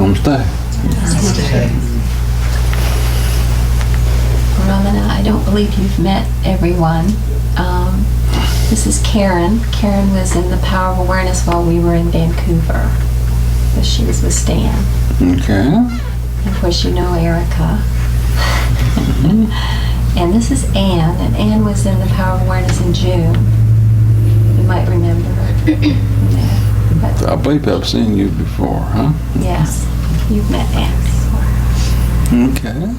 Namaste. Ramana, I don't believe you've met everyone. This is Karen. Karen was in the Power of Awareness while we were in Vancouver. So she was with Stan. Okay. And of course, you know Erica. And this is Anne. And Anne was in the Power of Awareness in June. You might remember her. Yeah, I believe I've seen you before, huh? yes, you've met Anne before. Okay.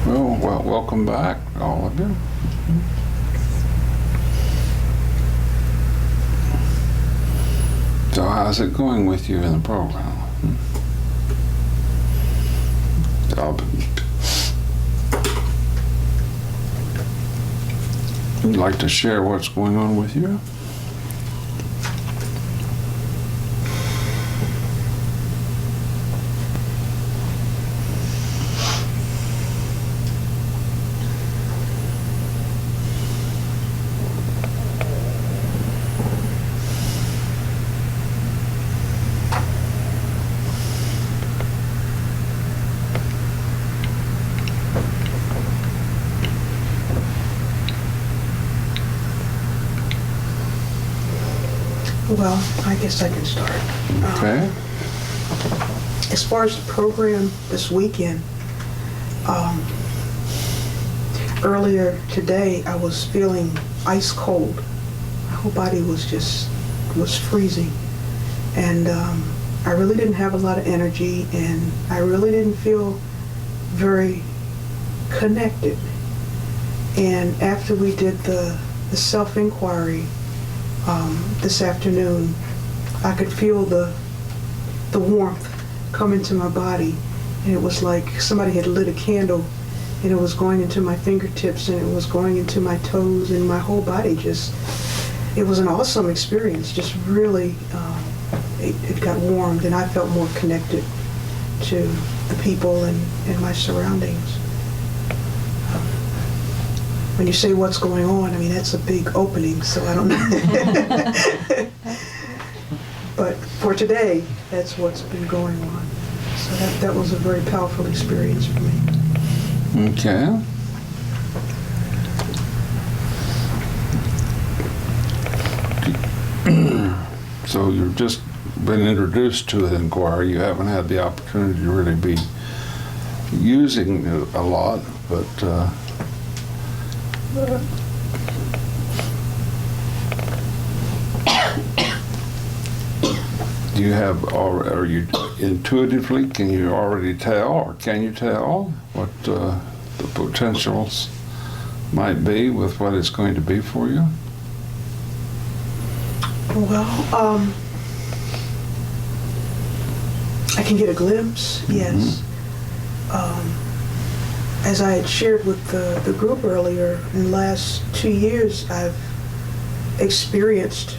Well, welcome back, all of you. So how's it going with you in the program? Would you like to share what's going on with you? Well, I guess I can start. Okay. As far as the program this weekend, earlier today I was feeling ice cold. My whole body was freezing. And I really didn't have a lot of energy, and I really didn't feel very connected. And after we did the self-inquiry, this afternoon, I could feel the warmth come into my body, and it was like somebody had lit a candle, and it was going into my fingertips, and it was going into my toes, and my whole body it was an awesome experience. Just really, it got warmed, and I felt more connected to the people and my surroundings. When you say what's going on, I mean, that's a big opening, so I don't know. But for today, that's what's been going on. So that was a very powerful experience for me. Okay. So you've just been introduced to the inquiry. You haven't had the opportunity to really be using it a lot, but do you have, are you intuitively, can you already tell, or can you tell what the potentials might be with what it's going to be for you? Well, I can get a glimpse, yes. As I had shared with the group earlier, in the last 2 years, I've experienced,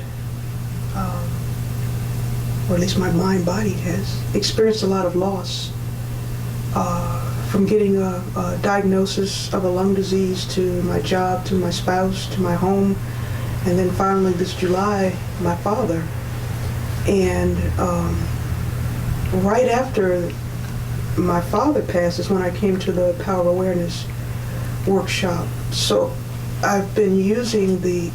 or at least my mind body has, experienced a lot of loss. From getting a diagnosis of a lung disease, to my job, to my spouse, to my home, and then finally this July, my father. And right after my father passed is when I came to the Power of Awareness workshop. So I've been using the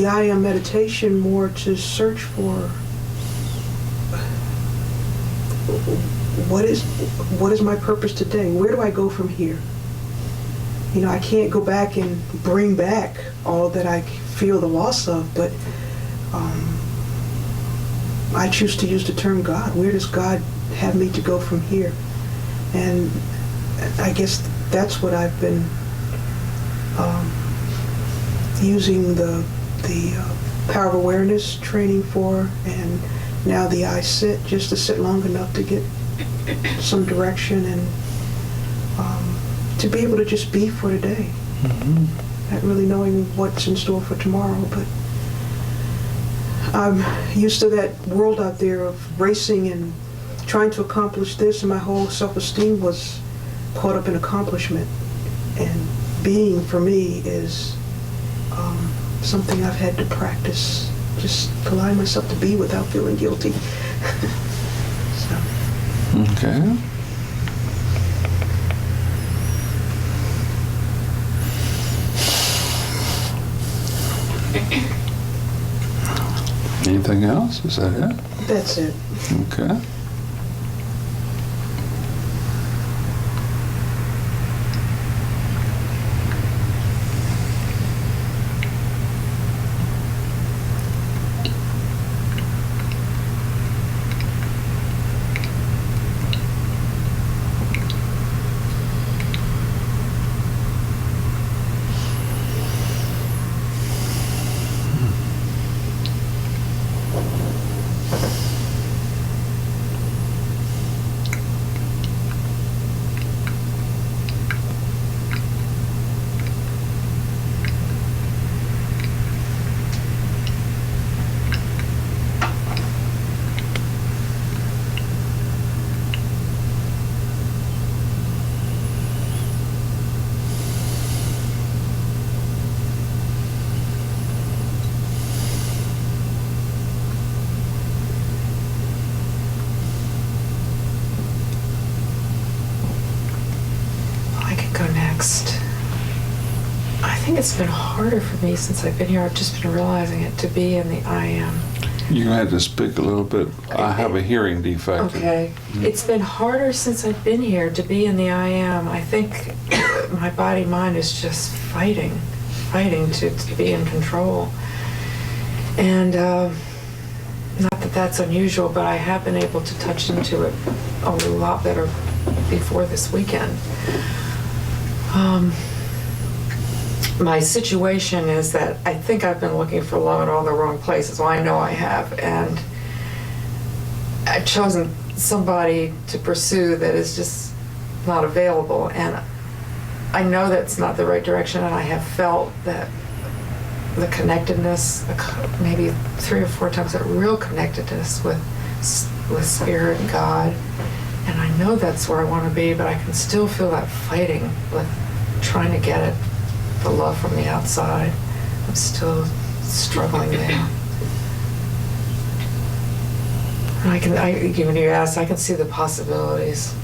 I Am meditation more to search for what is my purpose today? Where do I go from here? You know, I can't go back and bring back all that I feel the loss of, but I choose to use the term God. Where does God have me to go from here? And I guess that's what I've been using the Power of Awareness training for, and now the I Sit, just to sit long enough to get some direction and to be able to just be for today. Not really knowing what's in store for tomorrow, but I'm used to that world out there of racing and trying to accomplish this, and my whole self-esteem was caught up in accomplishment. And being, for me, is something I've had to practice, just allowing myself to be without feeling guilty. So, Okay. Anything else? Is that it? that's it. Okay. I could go next. I think it's been harder for me since I've been here. I've just been realizing it to be in the I am. You had to speak a little bit. I have a hearing defect. Okay. It's been harder since I've been here to be in the I am. I think my body mind is just fighting to be in control. And not that that's unusual, but I have been able to touch into it a lot better before this weekend. My situation is that I think I've been looking for love in all the wrong places. Well, I know I have, and I've chosen somebody to pursue that is just not available, and I know that's not the right direction, and I have felt that the connectedness, maybe 3 or 4 times, that real connectedness with Spirit and God, and I know that's where I want to be, but I can still feel that fighting with trying to get it, the love from the outside. I'm still struggling there. And when you asked, I can see the possibilities.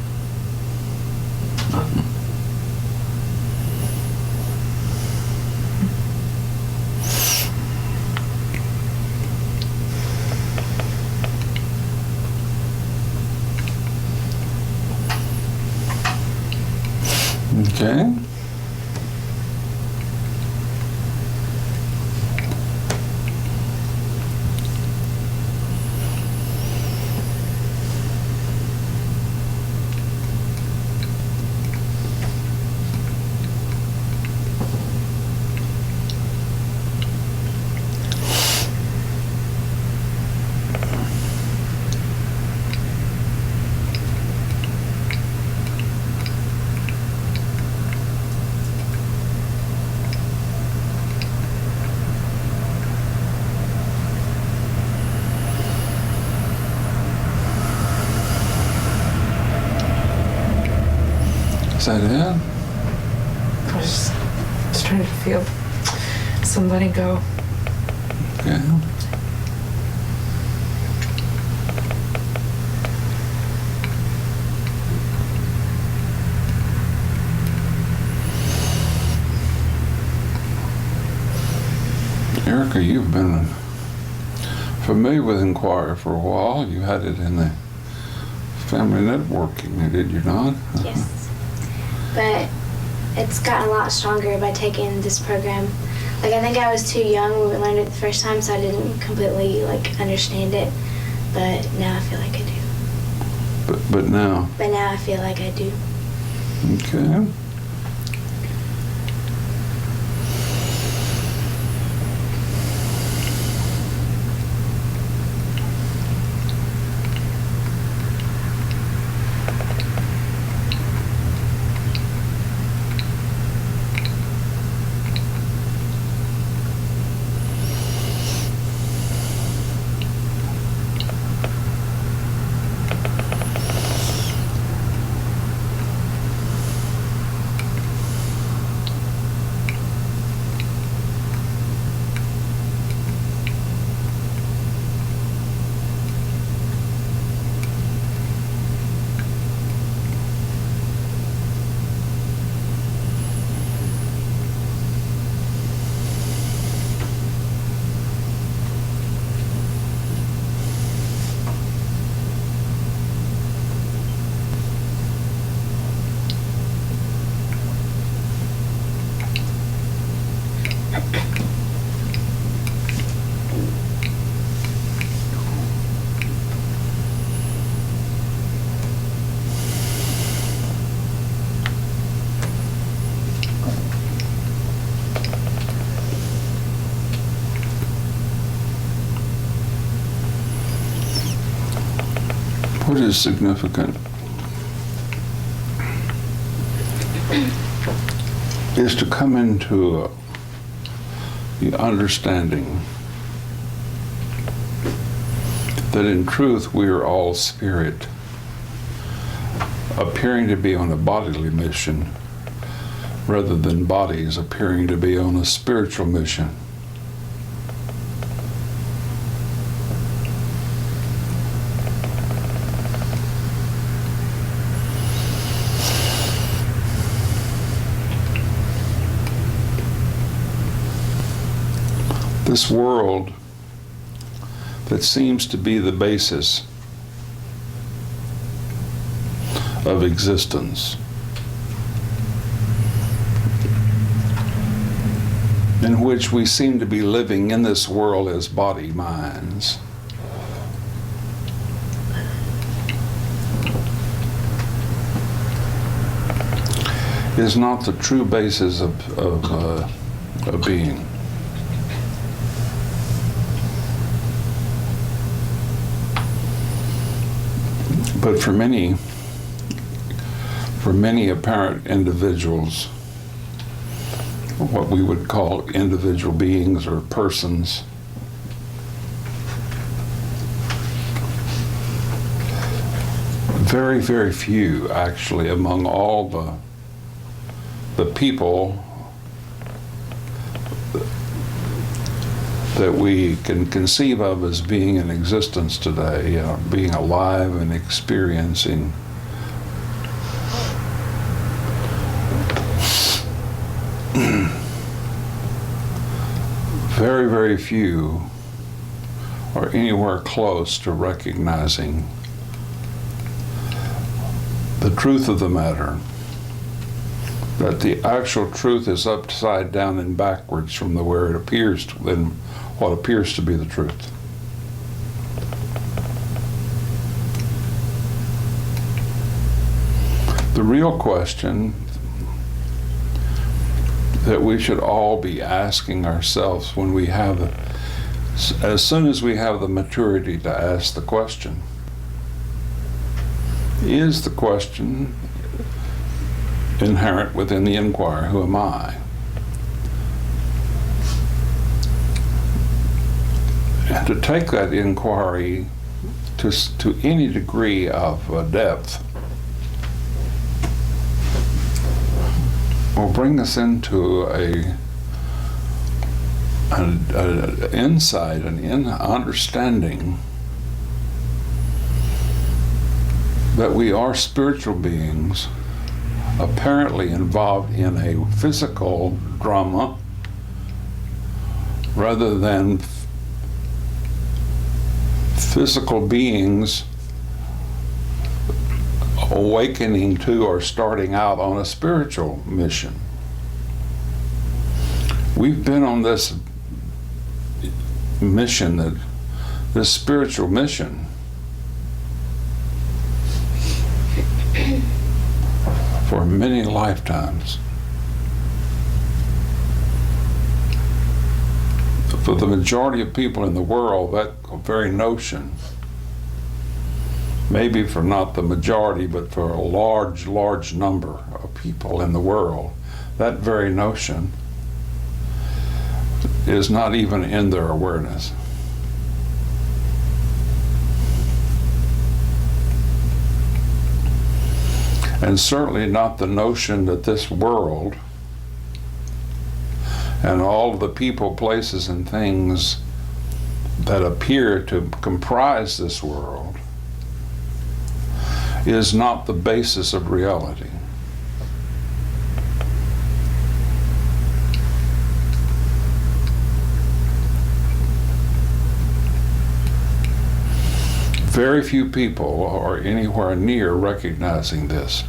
Okay. Is that it? I was just trying to feel some letting go. Okay. Erica, you've been familiar with Inquire for a while. You had it in the family networking, did you not? Yes. But it's gotten a lot stronger by taking this program. Like, I think I was too young when we learned it the first time, so I didn't completely, understand it. But now I feel like I do. But now? But now I feel like I do. Okay. What is significant is to come into the understanding that in truth we are all spirit, appearing to be on a bodily mission rather than bodies appearing to be on a spiritual mission. This world that seems to be the basis of existence, in which we seem to be living in this world as body minds, is not the true basis of being. But for many apparent individuals, what we would call individual beings or persons, very, very few actually among all the people that we can conceive of as being in existence today, being alive and experiencing very, very few are anywhere close to recognizing the truth of the matter, that the actual truth is upside down and backwards from where it appears to, than what appears to be the truth. The real question that we should all be asking ourselves when we have as soon as we have the maturity to ask the question, is the question inherent within the inquiry, who am I? And to take that inquiry to any degree of depth will bring us into an insight, an understanding that we are spiritual beings apparently involved in a physical drama rather than physical beings awakening to or starting out on a spiritual mission. We've been on this mission, this spiritual mission, for many lifetimes. For the majority of people in the world, that very notion, maybe for not the majority, but for a large, large number of people in the world, that very notion is not even in their awareness. And certainly not the notion that this world and all of the people, places, and things that appear to comprise this world is not the basis of reality. Very few people are anywhere near recognizing this.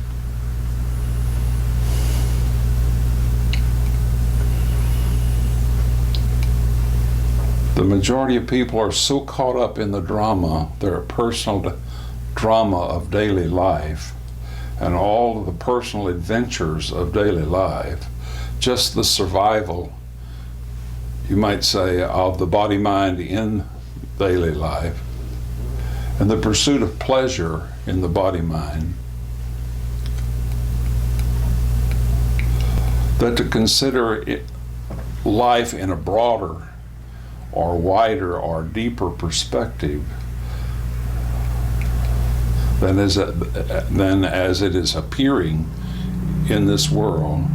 The majority of people are so caught up in the drama, their personal drama of daily life, and all of the personal adventures of daily life, just the survival, you might say, of the body-mind in daily life, and the pursuit of pleasure in the body-mind, that to consider life in a broader or wider or deeper perspective than as it is appearing in this world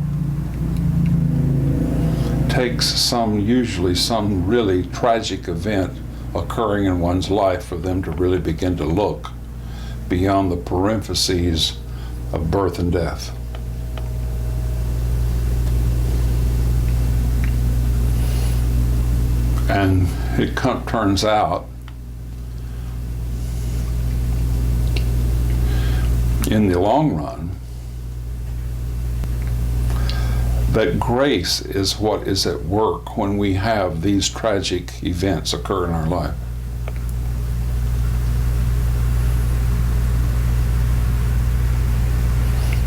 takes usually some really tragic event occurring in one's life for them to really begin to look beyond the parentheses of birth and death. And it turns out in the long run that grace is what is at work when we have these tragic events occur in our life.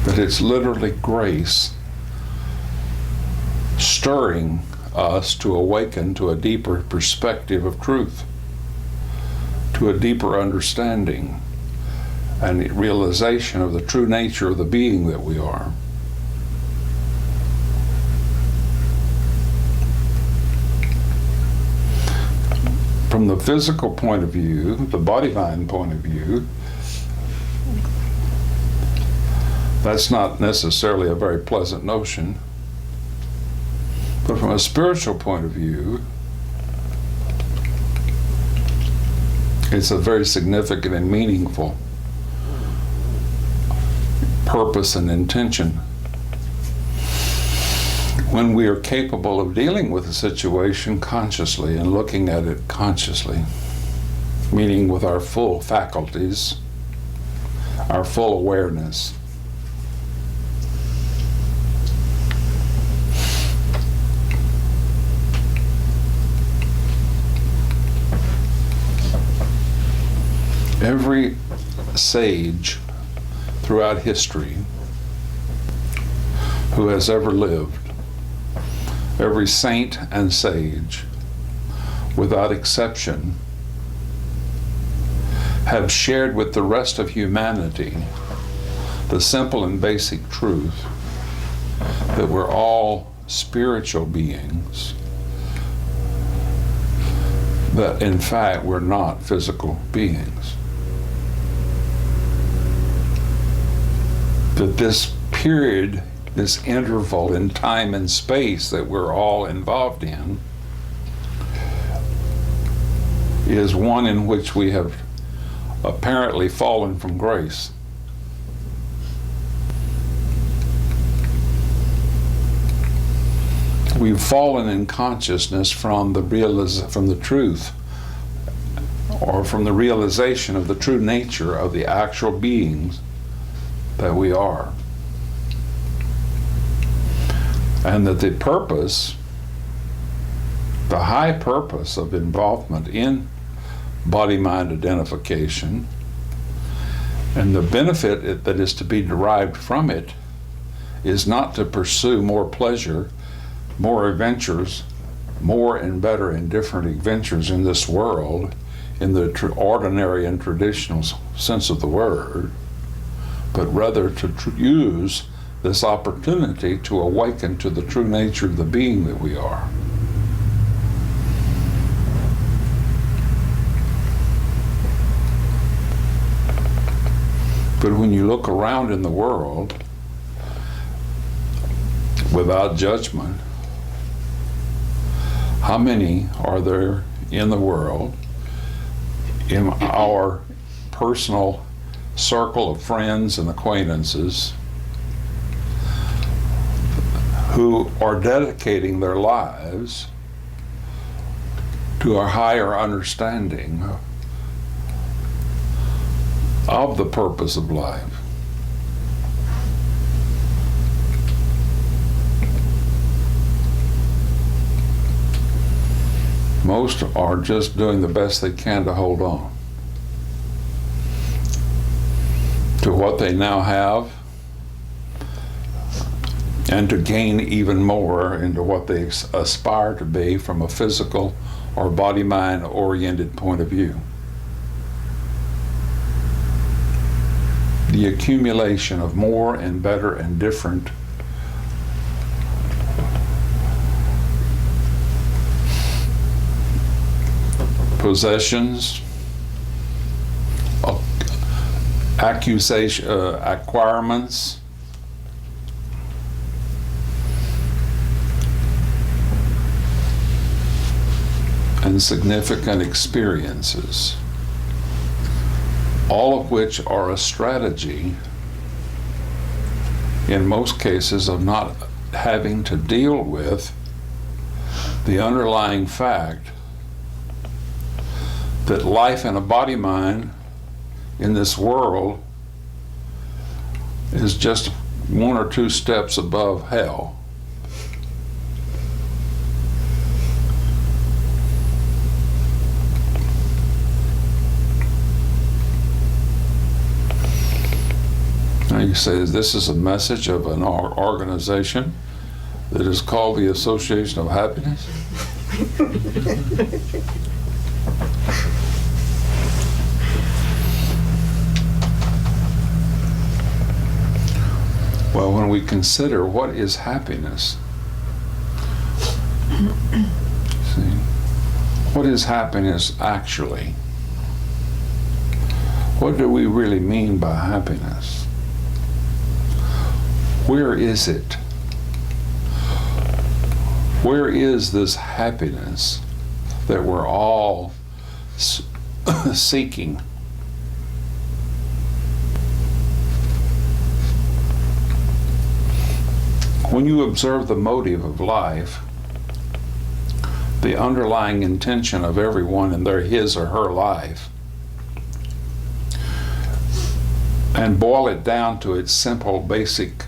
That it's literally grace stirring us to awaken to a deeper perspective of truth, to a deeper understanding and realization of the true nature of the being that we are. From the physical point of view, the body-mind point of view, that's not necessarily a very pleasant notion. But from a spiritual point of view, it's a very significant and meaningful purpose and intention. When we are capable of dealing with a situation consciously and looking at it consciously, meaning with our full faculties, our full awareness. Every sage throughout history who has ever lived, every saint and sage, without exception, have shared with the rest of humanity the simple and basic truth that we're all spiritual beings, that in fact we're not physical beings. That this period, this interval in time and space that we're all involved in, is one in which we have apparently fallen from grace. We've fallen in consciousness from the truth, or from the realization of the true nature of the actual beings that we are. And that the purpose, the high purpose of involvement in body-mind identification, and the benefit that is to be derived from it, is not to pursue more pleasure, more adventures, more and better and different adventures in this world, in the ordinary and traditional sense of the word, but rather to use this opportunity to awaken to the true nature of the being that we are. But when you look around in the world without judgment, how many are there in the world, in our personal circle of friends and acquaintances, who are dedicating their lives to a higher understanding of the purpose of life? Most are just doing the best they can to hold on to what they now have, and to gain even more into what they aspire to be from a physical or body-mind oriented point of view. the accumulation of more and better and different possessions, acquirements, and significant experiences, all of which are a strategy, in most cases, of not having to deal with the underlying fact that life in a body-mind in this world is just one or two steps above hell. Now you say, this is a message of an organization that is called the Association of Happiness? Well, when we consider what is happiness, see, what is happiness actually? What do we really mean by happiness? Where is it? Where is this happiness that we're all seeking? When you observe the motive of life, the underlying intention of everyone in his or her life, and boil it down to its simple, basic,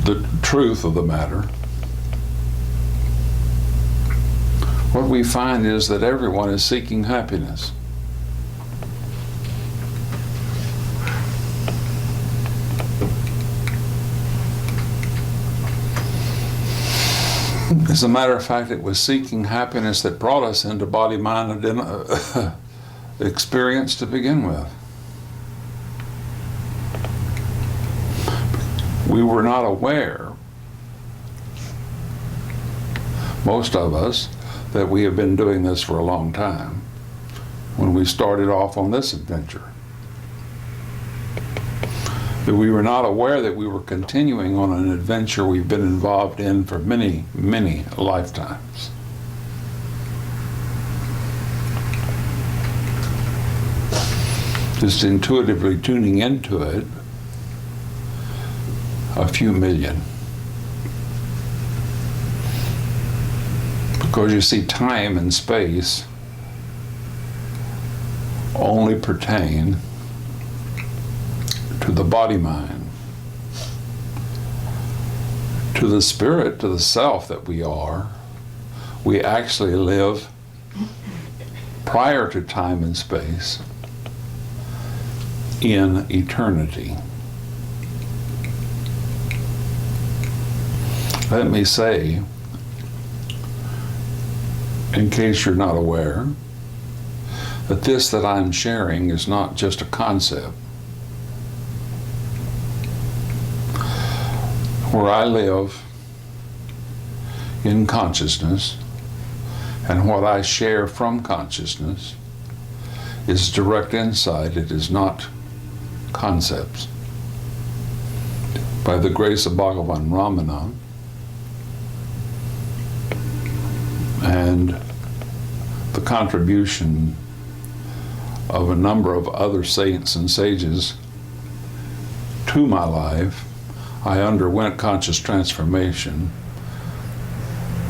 the truth of the matter, what we find is that everyone is seeking happiness. As a matter of fact, it was seeking happiness that brought us into body-mind experience to begin with. We were not aware, most of us, that we have been doing this for a long time when we started off on this adventure. That we were not aware that we were continuing on an adventure we've been involved in for many, many lifetimes. Just intuitively tuning into it, a few million. Because you see, time and space only pertain to the body-mind, to the spirit, to the self that we are. We actually live prior to time and space in eternity. Let me say, in case you're not aware, that this that I'm sharing is not just a concept. Where I live in consciousness, and what I share from consciousness is direct insight. It is not concepts. By the grace of Bhagavan Ramana and the contribution of a number of other saints and sages to my life, I underwent conscious transformation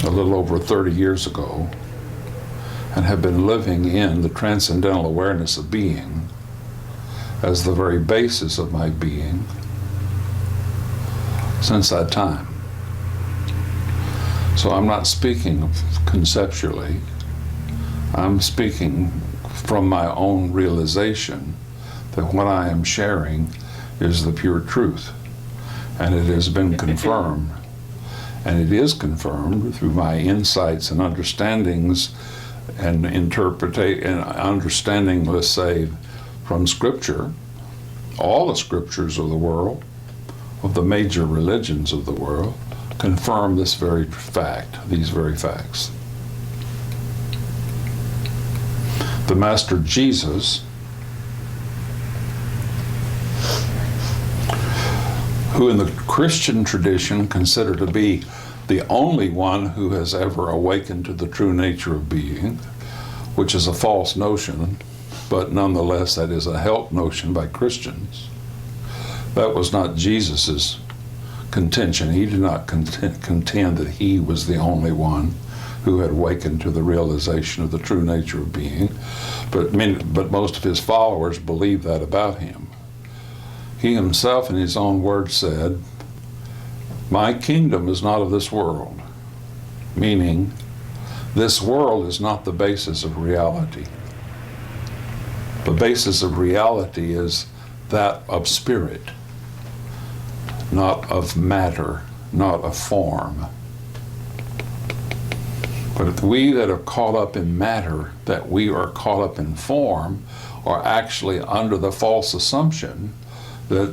a little over 30 years ago and have been living in the transcendental awareness of being as the very basis of my being since that time. So I'm not speaking conceptually. I'm speaking from my own realization that what I am sharing is the pure truth. And it has been confirmed. And it is confirmed through my insights and understandings and understanding, let's say, from Scripture, all the scriptures of the world, of the major religions of the world, confirm this very fact, these very facts. The Master Jesus, who in the Christian tradition considered to be the only one who has ever awakened to the true nature of being, which is a false notion, but nonetheless that is a held notion by Christians. That was not Jesus's contention. He did not contend that he was the only one who had awakened to the realization of the true nature of being, but most of his followers believed that about him. He himself in his own words said, "My kingdom is not of this world," meaning this world is not the basis of reality. The basis of reality is that of spirit, not of matter, not of form. But if we that are caught up in matter, that we are caught up in form, are actually under the false assumption that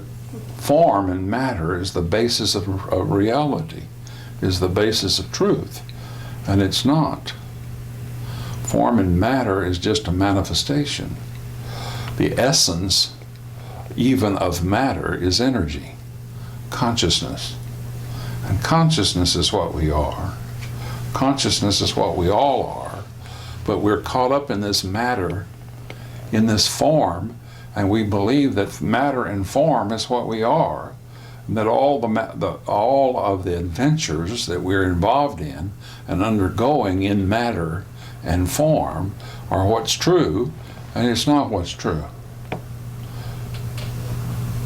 form and matter is the basis of reality, is the basis of truth. And it's not. Form and matter is just a manifestation. The essence, even of matter, is energy, consciousness. And consciousness is what we are. Consciousness is what we all are. But we're caught up in this matter, in this form, and we believe that matter and form is what we are, and that all of the adventures that we're involved in and undergoing in matter and form are what's true, and it's not what's true.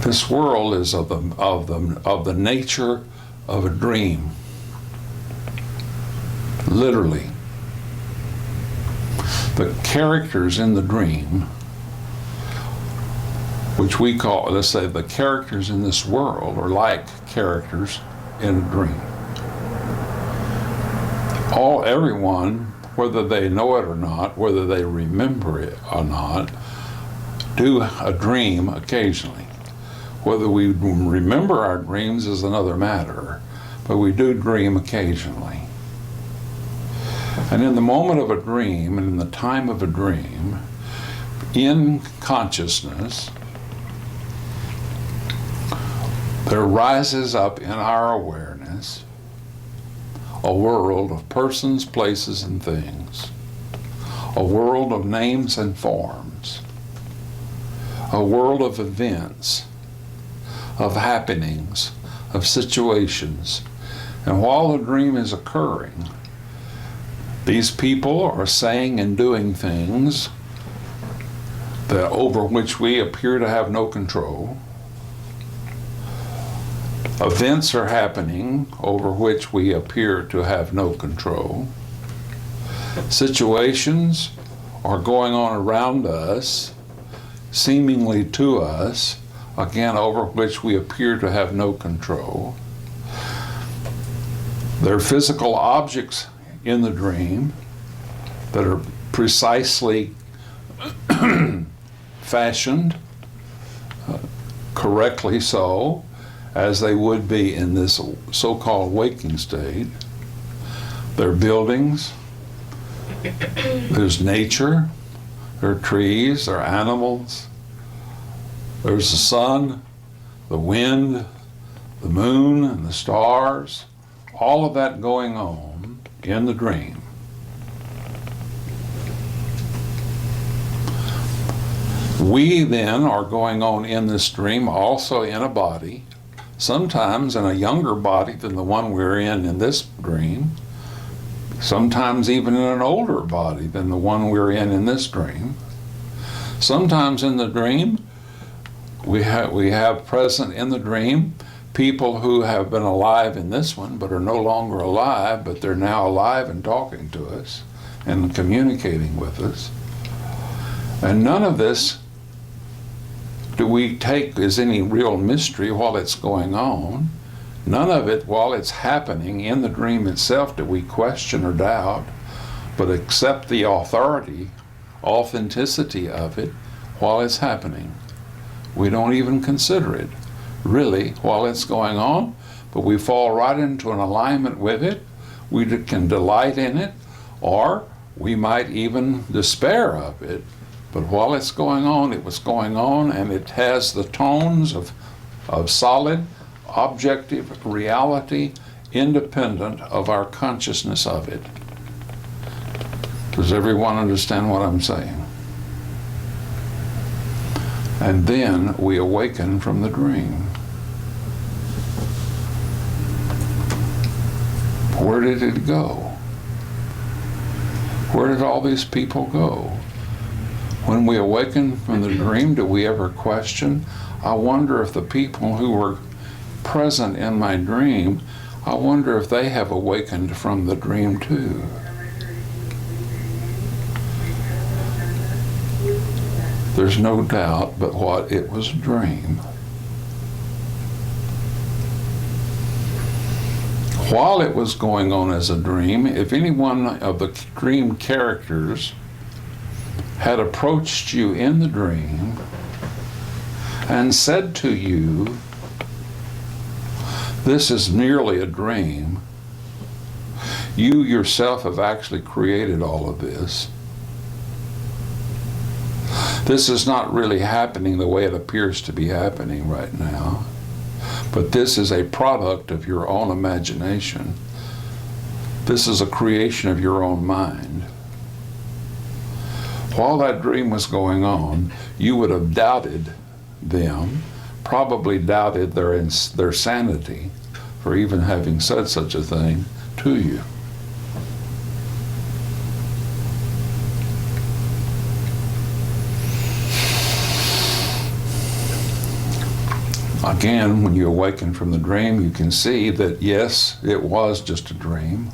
This world is of the nature of a dream, literally. The characters in the dream, which we call, let's say, the characters in this world are like characters in a dream. Everyone, whether they know it or not, whether they remember it or not, do a dream occasionally. Whether we remember our dreams is another matter, but we do dream occasionally. And in the moment of a dream, and in the time of a dream, in consciousness, there rises up in our awareness a world of persons, places, and things, a world of names and forms, a world of events, of happenings, of situations. And while the dream is occurring, these people are saying and doing things that over which we appear to have no control. Events are happening over which we appear to have no control. Situations are going on around us, seemingly to us, again, over which we appear to have no control. There are physical objects in the dream that are precisely fashioned, correctly so, as they would be in this so-called waking state. There are buildings, there's nature, there are trees, there are animals, there's the sun, the wind, the moon, and the stars, all of that going on in the dream. We then are going on in this dream also in a body, sometimes in a younger body than the one we're in this dream, sometimes even in an older body than the one we're in this dream. Sometimes in the dream, we have present in the dream people who have been alive in this one but are no longer alive, but they're now alive and talking to us and communicating with us. And none of this do we take as any real mystery while it's going on. None of it, while it's happening in the dream itself, do we question or doubt, but accept the authenticity of it while it's happening. We don't even consider it, really, while it's going on, but we fall right into an alignment with it. We can delight in it, or we might even despair of it. But while it's going on, it was going on, and it has the tones of solid, objective reality, independent of our consciousness of it. Does everyone understand what I'm saying? And then we awaken from the dream. Where did it go? Where did all these people go? When we awaken from the dream, do we ever question? I wonder if the people who were present in my dream, I wonder if they have awakened from the dream too. There's no doubt but what it was a dream. While it was going on as a dream, if any one of the dream characters had approached you in the dream and said to you, "This is merely a dream. You yourself have actually created all of this. This is not really happening the way it appears to be happening right now, but this is a product of your own imagination. This is a creation of your own mind." While that dream was going on, you would have doubted them, probably doubted their sanity for even having said such a thing to you. Again, when you awaken from the dream, you can see that yes, it was just a dream.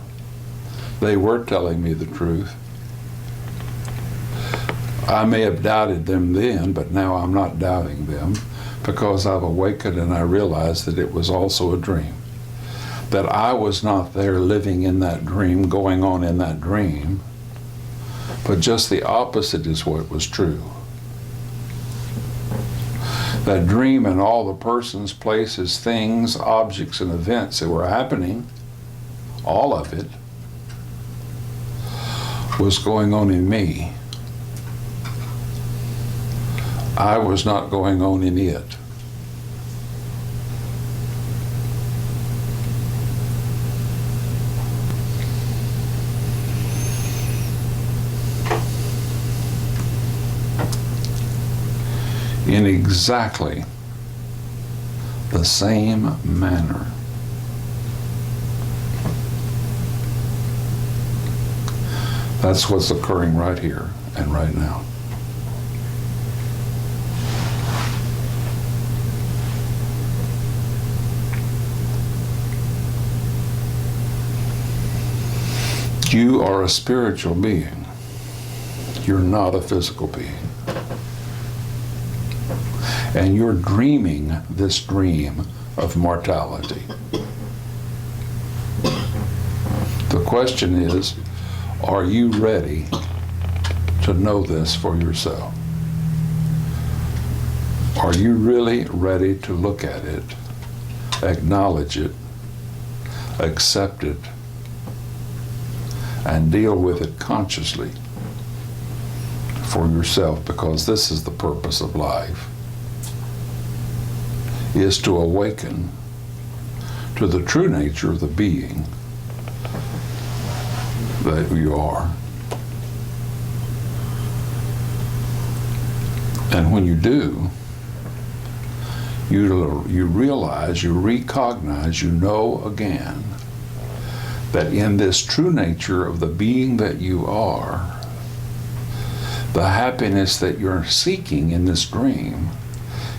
They were telling me the truth. I may have doubted them then, but now I'm not doubting them because I've awakened and I realized that it was also a dream. That I was not there living in that dream, going on in that dream, but just the opposite is what was true. That dream and all the persons, places, things, objects, and events that were happening, all of it, was going on in me. I was not going on in it. In exactly the same manner. That's what's occurring right here and right now. You are a spiritual being. You're not a physical being. And you're dreaming this dream of mortality. The question is, are you ready to know this for yourself? Are you really ready to look at it, acknowledge it, accept it, and deal with it consciously for yourself? Because this is the purpose of life, is to awaken to the true nature of the being that you are. And when you do, you realize, you recognize, you know again that in this true nature of the being that you are, the happiness that you're seeking in this dream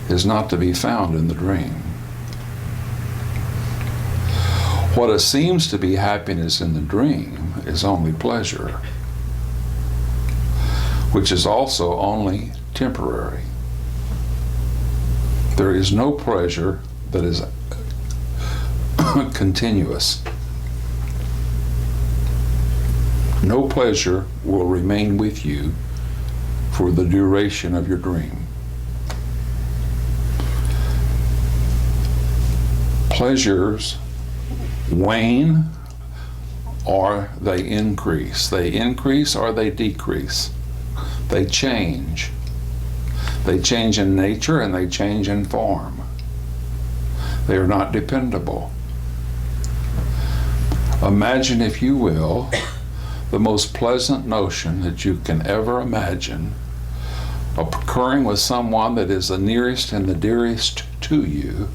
is not to be found in the dream. What seems to be happiness in the dream is only pleasure, which is also only temporary. There is no pleasure that is continuous. No pleasure will remain with you for the duration of your dream. pleasures wane or they increase. They increase or they decrease. They change. They change in nature and they change in form. They are not dependable. Imagine, if you will, the most pleasant notion that you can ever imagine occurring with someone that is the nearest and the dearest to you,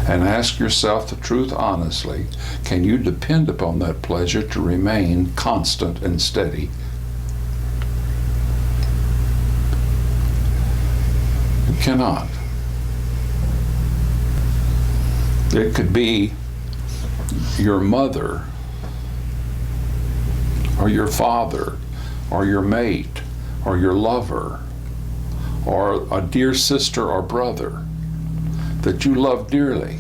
and ask yourself the truth honestly. Can you depend upon that pleasure to remain constant and steady? You cannot. It could be your mother, or your father, or your mate, or your lover, or a dear sister or brother that you love dearly.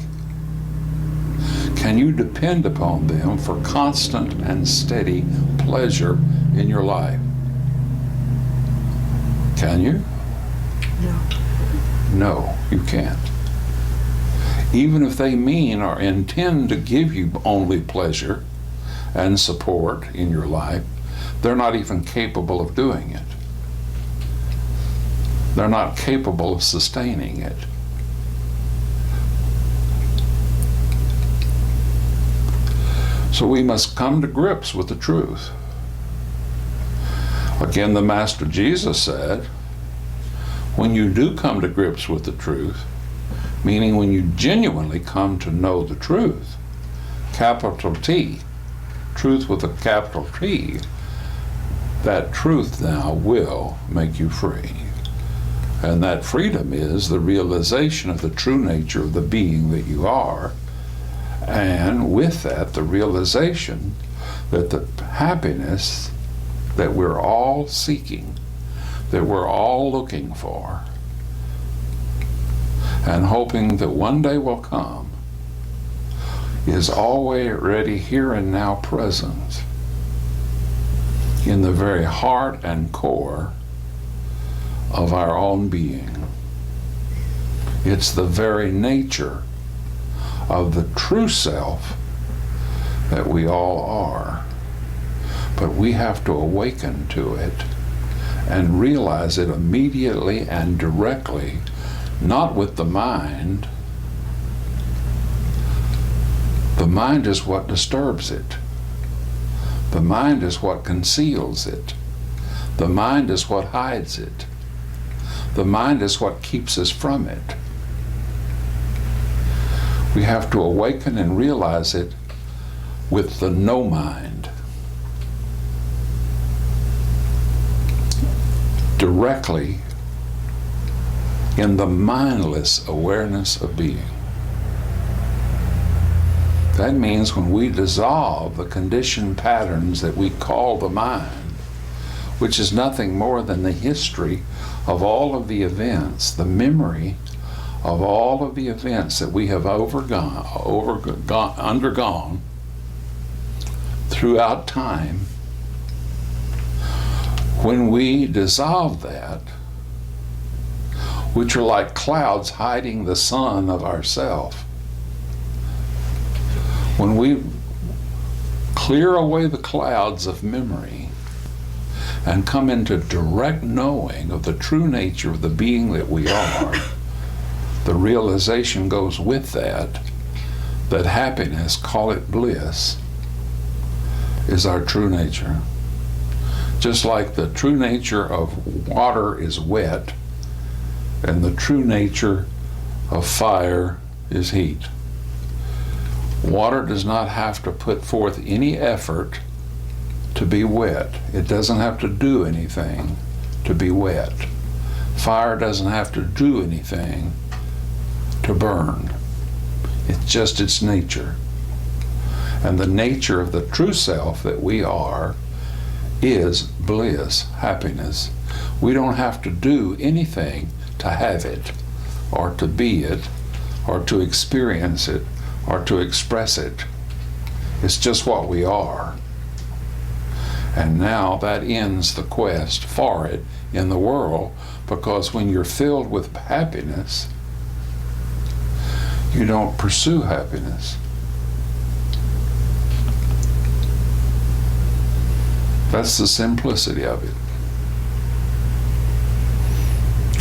Can you depend upon them for constant and steady pleasure in your life? Can you? No. No, you can't. Even if they mean or intend to give you only pleasure and support in your life, they're not even capable of doing it. They're not capable of sustaining it. So we must come to grips with the truth. Again, the Master Jesus said, when you do come to grips with the truth, meaning when you genuinely come to know the truth, capital T, truth with a capital T, that truth now will make you free. And that freedom is the realization of the true nature of the being that you are, and with that, the realization that the happiness that we're all seeking, that we're all looking for, and hoping that one day will come, is already here and now present in the very heart and core of our own being. It's the very nature of the true self that we all are. But we have to awaken to it and realize it immediately and directly, not with the mind. The mind is what disturbs it. The mind is what conceals it. The mind is what hides it. The mind is what keeps us from it. We have to awaken and realize it with the no mind, directly in the mindless awareness of being. That means when we dissolve the conditioned patterns that we call the mind, which is nothing more than the history of all of the events, the memory of all of the events that we have undergone throughout time. When we dissolve that, which are like clouds hiding the sun of ourself, when we clear away the clouds of memory and come into direct knowing of the true nature of the being that we are, the realization goes with that happiness, call it bliss, is our true nature. Just like the true nature of water is wet and the true nature of fire is heat. Water does not have to put forth any effort to be wet. It doesn't have to do anything to be wet. Fire doesn't have to do anything to burn. It's just its nature. And the nature of the true self that we are is bliss, happiness. We don't have to do anything to have it, or to be it, or to experience it, or to express it. It's just what we are. And now that ends the quest for it in the world, because when you're filled with happiness, You don't pursue happiness. That's the simplicity of it.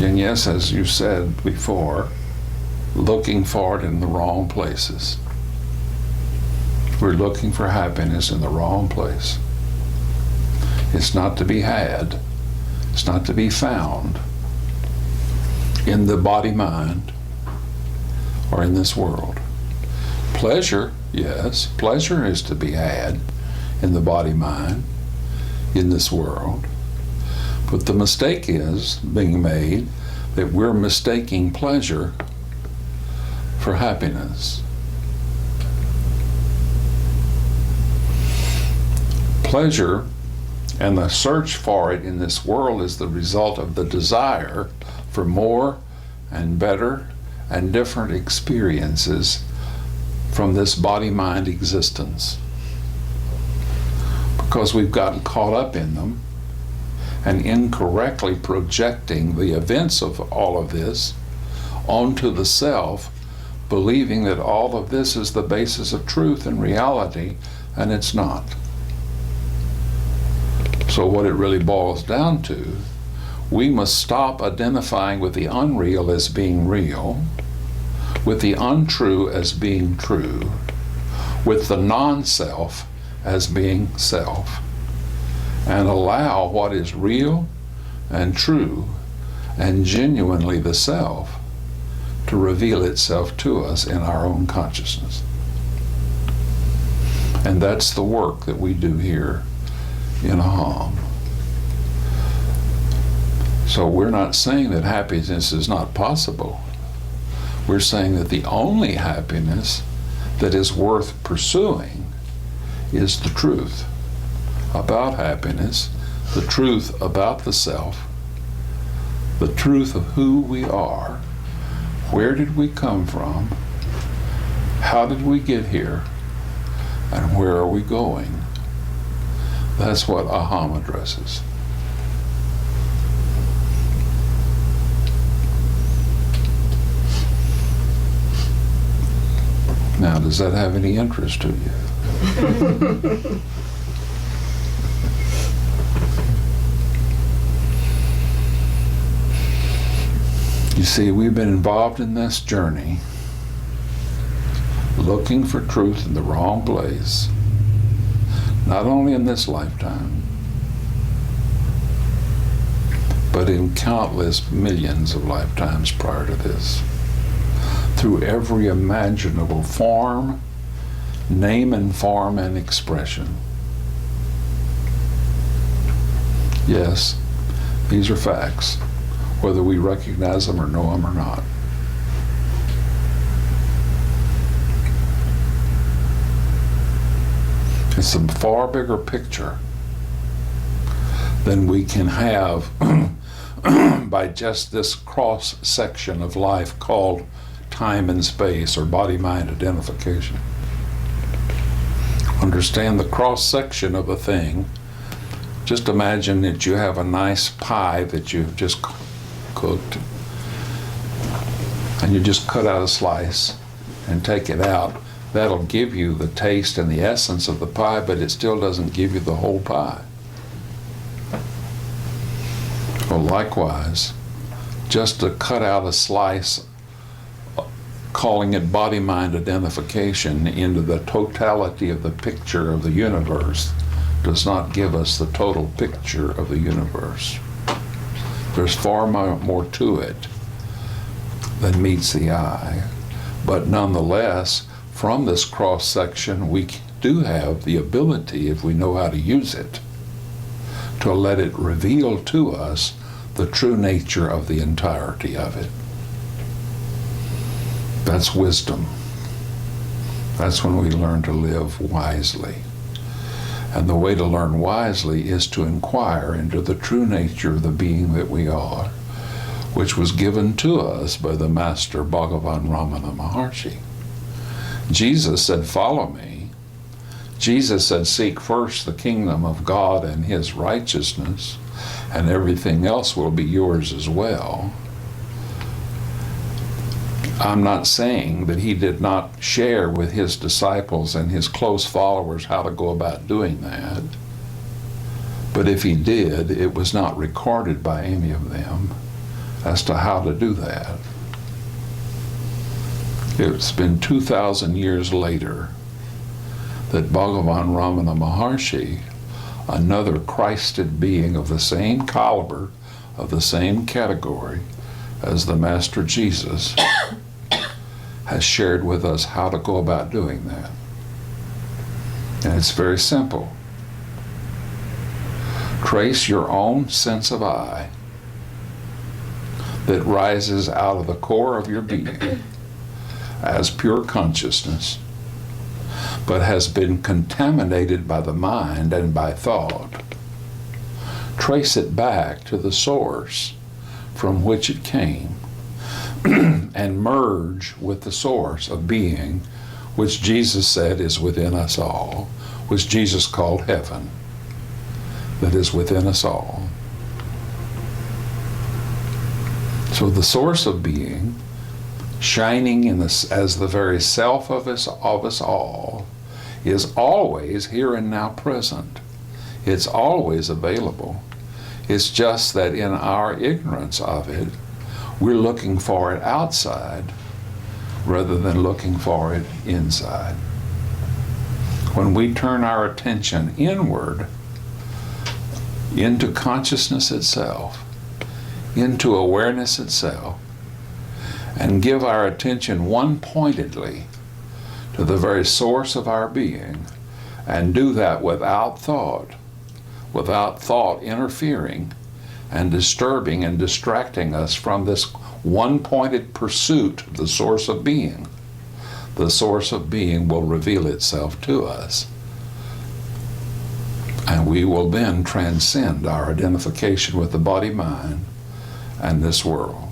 And yes, as you said before, looking for it in the wrong places. We're looking for happiness in the wrong place. It's not to be had. It's not to be found in the body-mind or in this world. Pleasure, yes, pleasure is to be had in the body-mind in this world. But the mistake is being made that we're mistaking pleasure for happiness. Pleasure and the search for it in this world is the result of the desire for more and better and different experiences from this body-mind existence. Because we've gotten caught up in them and incorrectly projecting the events of all of this onto the self, believing that all of this is the basis of truth and reality, and it's not. So what it really boils down to, we must stop identifying with the unreal as being real, with the untrue as being true, with the non-self as being self, and allow what is real and true and genuinely the self to reveal itself to us in our own consciousness. And that's the work that we do here in Aham. So we're not saying that happiness is not possible. We're saying that the only happiness that is worth pursuing is the truth about happiness, the truth about the self, the truth of who we are, where did we come from, how did we get here, and where are we going. That's what Aham addresses. Now, does that have any interest to you? You see, we've been involved in this journey, looking for truth in the wrong place, not only in this lifetime, but in countless millions of lifetimes prior to this, through every imaginable form, name and form and expression. Yes, these are facts, whether we recognize them or know them or not. It's a far bigger picture than we can have by just this cross section of life called time and space or body-mind identification. Understand the cross section of a thing. Just imagine that you have a nice pie that you've just cooked, and you just cut out a slice and take it out. That'll give you the taste and the essence of the pie, but it still doesn't give you the whole pie. Well, likewise, just to cut out a slice, calling it body-mind identification into the totality of the picture of the universe, does not give us the total picture of the universe. There's far more to it than meets the eye. But nonetheless, from this cross-section, we do have the ability, if we know how to use it, to let it reveal to us the true nature of the entirety of it. That's wisdom. That's when we learn to live wisely. And the way to learn wisely is to inquire into the true nature of the being that we are, which was given to us by the Master Bhagavan Ramana Maharshi. Jesus said, "Follow me." Jesus said, "Seek first the kingdom of God and His righteousness, and everything else will be yours as well." I'm not saying that he did not share with his disciples and his close followers how to go about doing that. But if he did, it was not recorded by any of them as to how to do that. It's been 2,000 years later that Bhagavan Ramana Maharshi, another Christed being of the same caliber, of the same category as the Master Jesus, has shared with us how to go about doing that. And it's very simple. Trace your own sense of I that rises out of the core of your being as pure consciousness, but has been contaminated by the mind and by thought. Trace it back to the source from which it came and merge with the source of being, which Jesus said is within us all, which Jesus called heaven, that is within us all. So the source of being, shining in us as the very self of us all, is always here and now present. It's always available. It's just that in our ignorance of it, we're looking for it outside rather than looking for it inside. When we turn our attention inward, into consciousness itself, into awareness itself, and give our attention one-pointedly to the very source of our being, and do that without thought interfering and disturbing and distracting us from this one-pointed pursuit of the source of being. The source of being will reveal itself to us, and we will then transcend our identification with the body-mind and this world.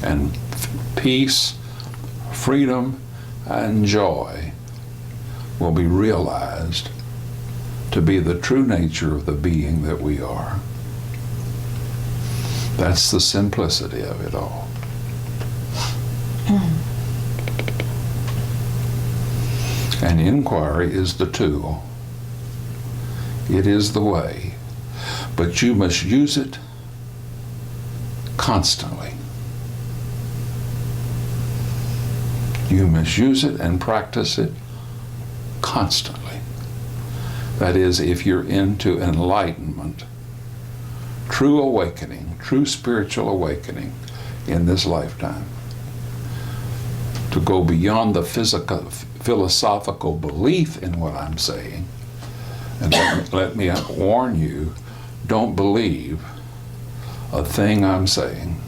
And peace, freedom, and joy will be realized to be the true nature of the being that we are. That's the simplicity of it all. And inquiry is the tool. It is the way. But you must use it constantly. You must use it and practice it constantly. That is, if you're into enlightenment, true awakening, true spiritual awakening in this lifetime, to go beyond the philosophical belief in what I'm saying, and let me warn you, don't believe a thing I'm saying.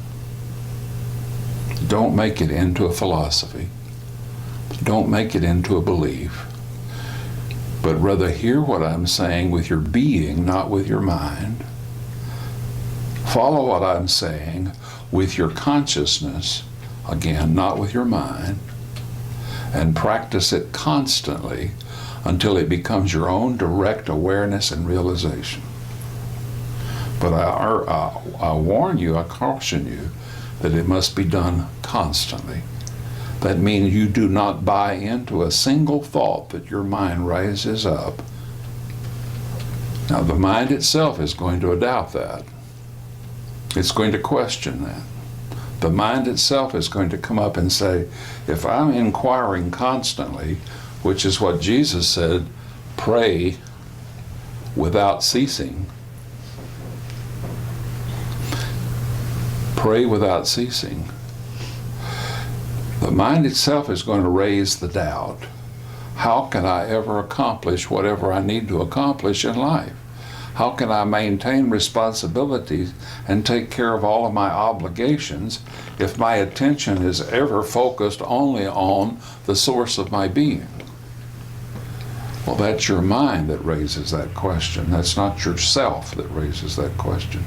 Don't make it into a philosophy. Don't make it into a belief. But rather hear what I'm saying with your being, not with your mind. Follow what I'm saying with your consciousness, again, not with your mind, and practice it constantly until it becomes your own direct awareness and realization. But I warn you, I caution you, that it must be done constantly. That means you do not buy into a single thought that your mind raises up. Now, the mind itself is going to doubt that. It's going to question that. The mind itself is going to come up and say, if I'm inquiring constantly, which is what Jesus said, pray without ceasing. Pray without ceasing. The mind itself is going to raise the doubt. How can I ever accomplish whatever I need to accomplish in life? How can I maintain responsibilities and take care of all of my obligations if my attention is ever focused only on the source of my being? Well, that's your mind that raises that question. That's not yourself that raises that question.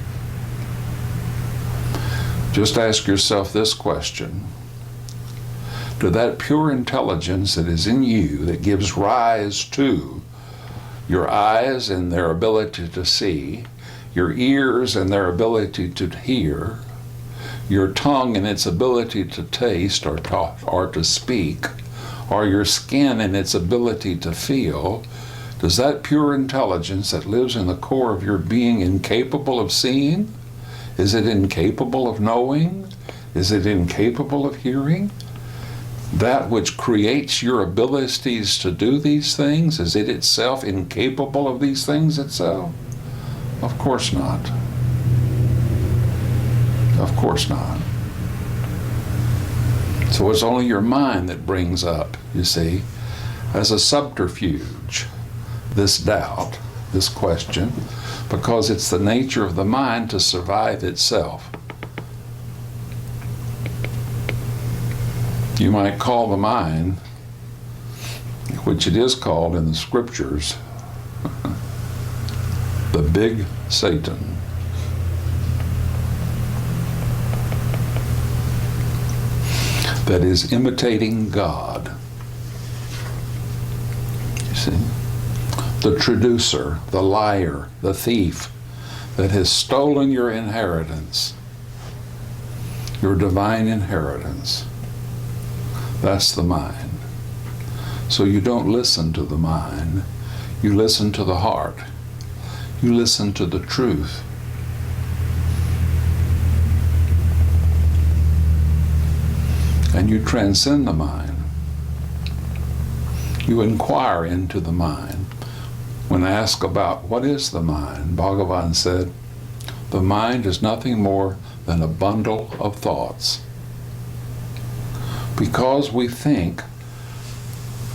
Just ask yourself this question. To that pure intelligence that is in you, that gives rise to your eyes and their ability to see, your ears and their ability to hear, your tongue in its ability to taste or to speak, or your skin in its ability to feel, does that pure intelligence that lives in the core of your being incapable of seeing? Is it incapable of knowing? Is it incapable of hearing? That which creates your abilities to do these things, is it itself incapable of these things itself? Of course not. Of course not. So it's only your mind that brings up, you see, as a subterfuge, this doubt, this question, because it's the nature of the mind to survive itself. You might call the mind, which it is called in the scriptures, the big Satan. That is imitating God. You see? The traducer, the liar, the thief that has stolen your inheritance, your divine inheritance. That's the mind. So you don't listen to the mind, you listen to the heart. You listen to the truth. And you transcend the mind. You inquire into the mind. When asked about what is the mind, Bhagavan said, the mind is nothing more than a bundle of thoughts. Because we think,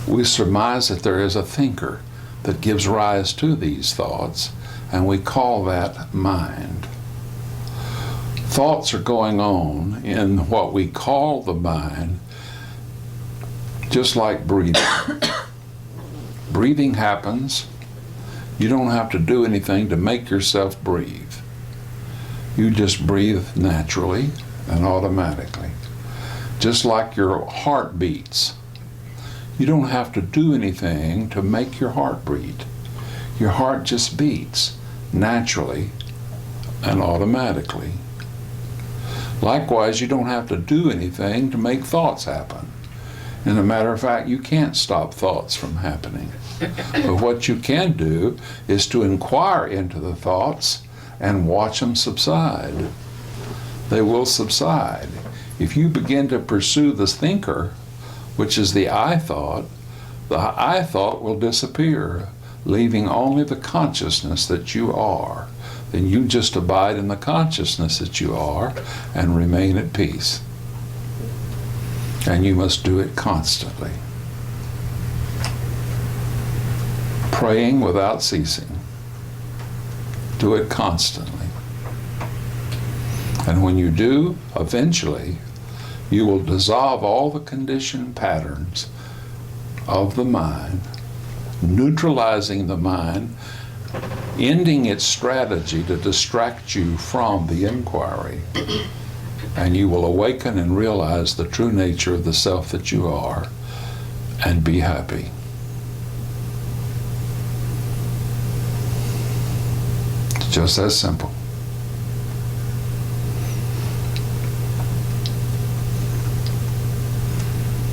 we surmise that there is a thinker that gives rise to these thoughts, and we call that mind. Thoughts are going on in what we call the mind, just like breathing. Breathing happens. You don't have to do anything to make yourself breathe. You just breathe naturally and automatically. Just like your heart beats. You don't have to do anything to make your heart beat. Your heart just beats naturally and automatically. Likewise, you don't have to do anything to make thoughts happen. And as a matter of fact, you can't stop thoughts from happening. But what you can do is to inquire into the thoughts and watch them subside. They will subside. If you begin to pursue the thinker, which is the I thought will disappear, leaving only the consciousness that you are. Then you just abide in the consciousness that you are and remain at peace. And you must do it constantly. Praying without ceasing. Do it constantly. And when you do, eventually, you will dissolve all the conditioned patterns of the mind, neutralizing the mind, ending its strategy to distract you from the inquiry. And you will awaken and realize the true nature of the self that you are and be happy. It's just that simple.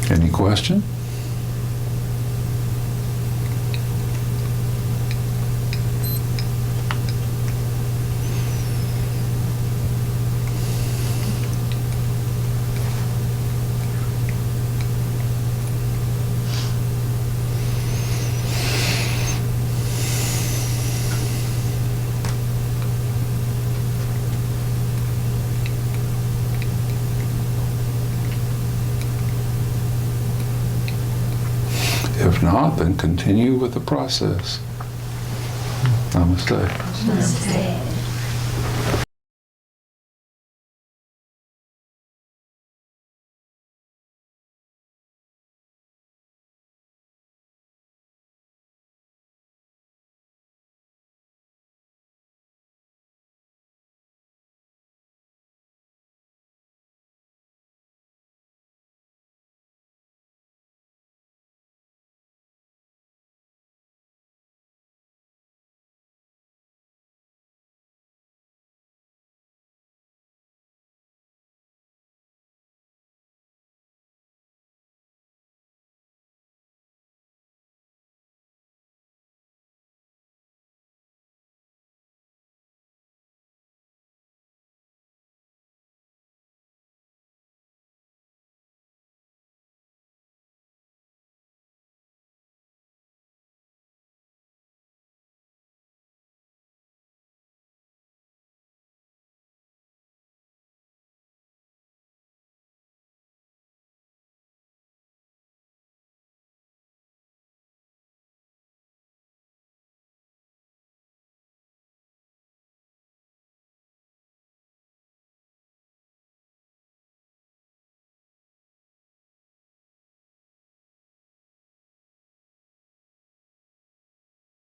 Any question? If not, then continue with the process. Namaste. Namaste.